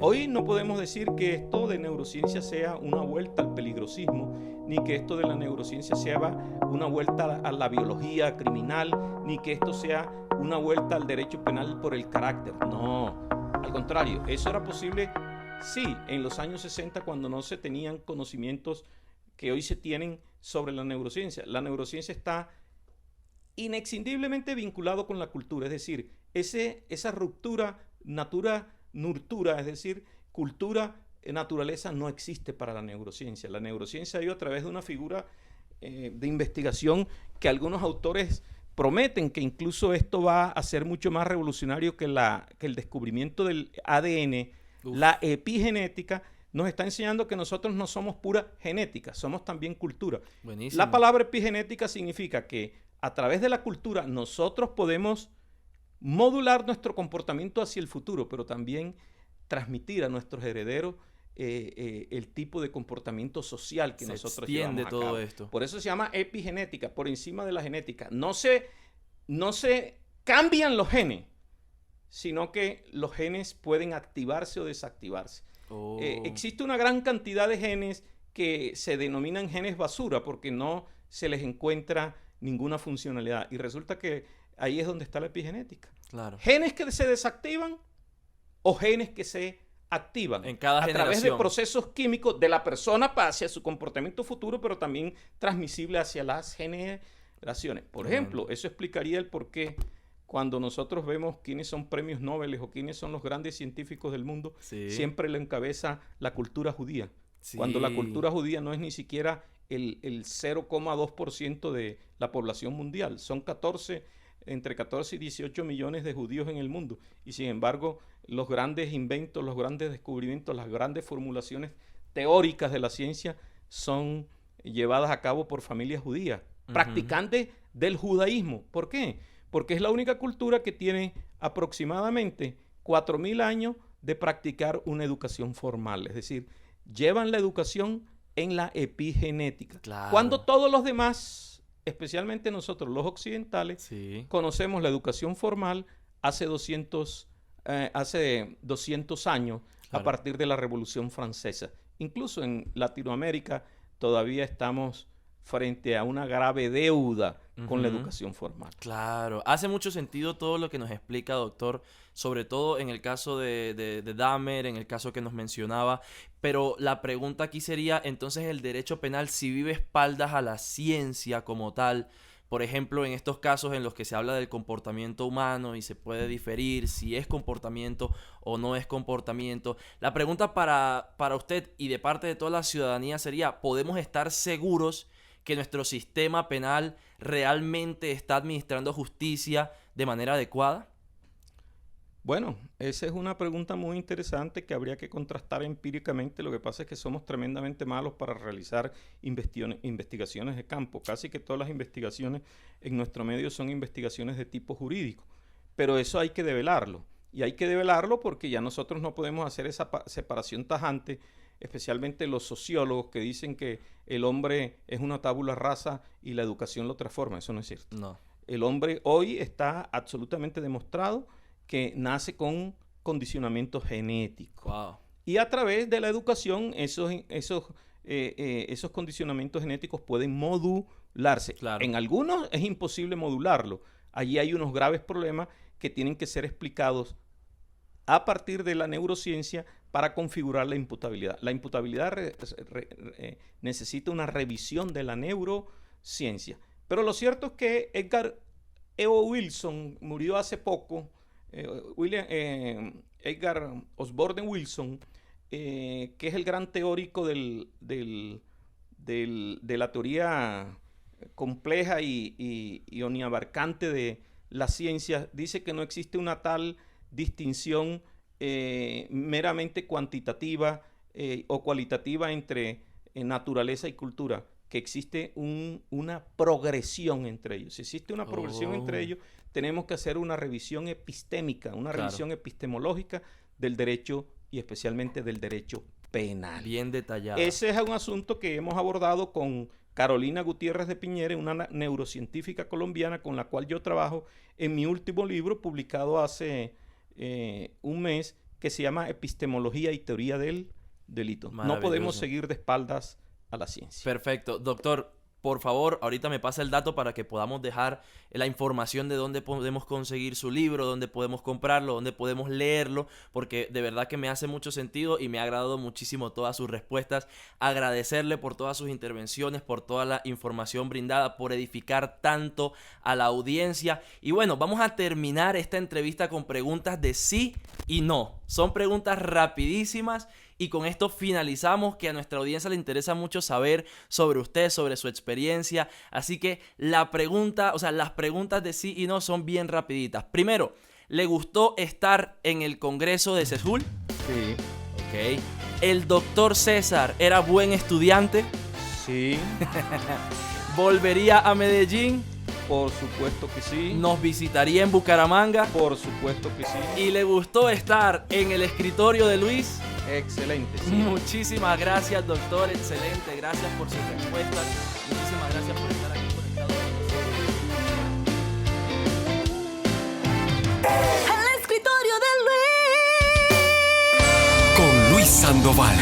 Hoy no podemos decir que esto de neurociencia sea una vuelta al peligrosismo, ni que esto de la neurociencia sea una vuelta a la biología criminal, ni que esto sea una vuelta al derecho penal por el carácter. No, al contrario, eso era posible, sí, en los años 60 cuando no se tenían conocimientos que hoy se tienen sobre la neurociencia. La neurociencia está inexcindiblemente vinculado con la cultura, es decir, esa ruptura nurtura, es decir, cultura, naturaleza no existe para la neurociencia. La neurociencia ha ido a través de una figura de investigación que algunos autores prometen que incluso esto va a ser mucho más revolucionario que el descubrimiento del ADN. Uf. La epigenética nos está enseñando que nosotros no somos pura genética, somos también cultura. Buenísimo. La palabra epigenética significa que a través de la cultura nosotros podemos modular nuestro comportamiento hacia el futuro, pero también transmitir a nuestros herederos el tipo de comportamiento social que nosotros llevamos a cabo. Todo esto. Por eso se llama epigenética, por encima de la genética. No se cambian los genes, sino que los genes pueden activarse o desactivarse. Existe una gran cantidad de genes que se denominan genes basura porque no se les encuentra ninguna funcionalidad. Y resulta que ahí es donde está la epigenética. Claro. Genes que se desactivan o genes que se activan en cada generación. A través de procesos químicos de la persona hacia su comportamiento futuro, pero también transmisible hacia las generaciones. Por ejemplo, eso explicaría el por qué cuando nosotros vemos quiénes son premios Nobel o quiénes son los grandes científicos del mundo, siempre lo encabeza la cultura judía. Sí. Cuando la cultura judía no es ni siquiera el 0,2% de la población mundial. Son entre 14 y 18 millones de judíos en el mundo. Y sin embargo, los grandes inventos, los grandes descubrimientos, las grandes formulaciones teóricas de la ciencia son llevadas a cabo por familias judías, practicantes del judaísmo. ¿Por qué? Porque es la única cultura que tiene aproximadamente 4.000 años de practicar una educación formal. Es decir, llevan la educación en la epigenética. Claro. Cuando todos los demás, especialmente nosotros los occidentales, conocemos la educación formal hace 200 años, claro, a partir de la Revolución Francesa. Incluso en Latinoamérica todavía estamos frente a una grave deuda con la educación formal. Claro, hace mucho sentido todo lo que nos explica, doctor, sobre todo en el caso de Dahmer, en el caso que nos mencionaba, pero la pregunta aquí sería, entonces, el derecho penal si vive espaldas a la ciencia como tal, por ejemplo, en estos casos en los que se habla del comportamiento humano y se puede diferir si es comportamiento o no es comportamiento. La pregunta para usted y de parte de toda la ciudadanía sería, ¿podemos estar seguros que nuestro sistema penal realmente está administrando justicia de manera adecuada? Bueno, esa es una pregunta muy interesante que habría que contrastar empíricamente. Lo que pasa es que somos tremendamente malos para realizar investigaciones de campo. Casi que todas las investigaciones en nuestro medio son investigaciones de tipo jurídico. Pero eso hay que develarlo. Y hay que develarlo porque ya nosotros no podemos hacer esa separación tajante, especialmente los sociólogos que dicen que el hombre es una tabula rasa y la educación lo transforma. Eso no es cierto. No. El hombre hoy está absolutamente demostrado que nace con condicionamientos genéticos. Wow. Y a través de la educación esos condicionamientos genéticos pueden modularse. Claro. En algunos es imposible modularlo. Allí hay unos graves problemas que tienen que ser explicados a partir de la neurociencia para configurar la imputabilidad. La imputabilidad necesita una revisión de la neurociencia. Pero lo cierto es que Edgar E.O. Wilson murió hace poco. Edgar Osborne Wilson, que es el gran teórico de la teoría compleja y omniabarcante de la ciencia, dice que no existe una tal distinción meramente cuantitativa o cualitativa entre naturaleza y cultura, que existe una progresión entre ellos. Si existe una progresión entre ellos, tenemos que hacer una revisión epistémica, una revisión epistemológica del derecho y especialmente del derecho penal. Bien detallado. Ese es un asunto que hemos abordado con Carolina Gutiérrez de Piñera, una neurocientífica colombiana con la cual yo trabajo en mi último libro publicado hace un mes, que se llama Epistemología y Teoría del Delito. No podemos Maravilloso. seguir de espaldas a la ciencia. Perfecto. Doctor, por favor, ahorita me pasa el dato para que podamos dejar la información de dónde podemos conseguir su libro, dónde podemos comprarlo, dónde podemos leerlo, porque de verdad que me hace mucho sentido y me ha agradado muchísimo todas sus respuestas. Agradecerle por todas sus intervenciones, por toda la información brindada, por edificar tanto a la audiencia. Y bueno, vamos a terminar esta entrevista con preguntas de sí y no. Son preguntas rapidísimas. Y con esto finalizamos, que a nuestra audiencia le interesa mucho saber sobre usted, sobre su experiencia. Así que las preguntas de sí y no son bien rapiditas. Primero, ¿le gustó estar en el Congreso de CESUL? Sí. Ok. ¿El doctor César era buen estudiante? Sí. ¿Volvería a Medellín? Por supuesto que sí. ¿Nos visitaría en Bucaramanga? Por supuesto que sí. ¿Y le gustó estar en el escritorio de Luis? Excelente. Sí. Muchísimas gracias, doctor. Excelente. Gracias por sus respuestas. Muchísimas gracias por estar aquí conectado con nosotros. El escritorio de Luis. Con Luis Sandoval.